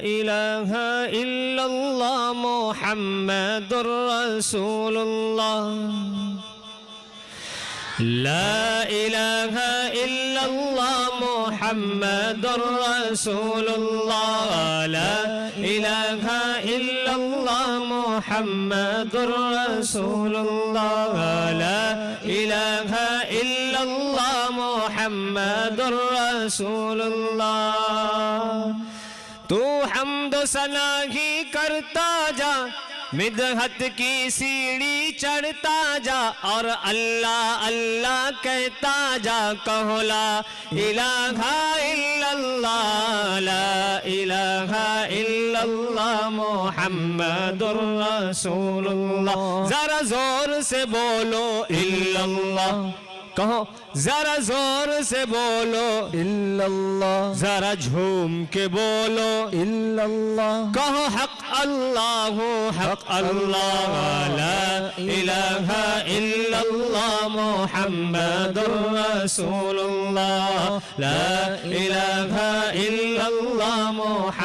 ইলাহা ইল্লাল্লাহ মুহাম্মাদুর রাসূলুল্লাহ লা ইলাহা ইল্লাল্লাহ মুহাম্মাদুর রাসূলুল্লাহ লা ইলাহা ইল্লাল্লাহ মুহাম্মাদুর রাসূলুল্লাহ লা ইলাহা ইল্লাল্লাহ মুহাম্মাদুর রাসূলুল্লাহ तू हम्द सना ही करता जा मिदहत की सीढ़ी चढ़ता जा और अल्लाह अल्लाह कहता जा कहो ला इलाहा इल्लल्लाह ला इलाहा इल्लल्लाह मुहम्मदुर रसूलुल्लाह जरा जोर से बोलो इल्लल्लाह कहो जरा जोर से बोलो इल्लल्लाह जरा झूम के बोलो इल्लल्लाह कहो हक अल्लाह ला इलाहा इल्लल्लाह मुहम्मदुर रसूलुल्लाह ला इलाहा इल्लल्लाह मुहम्मद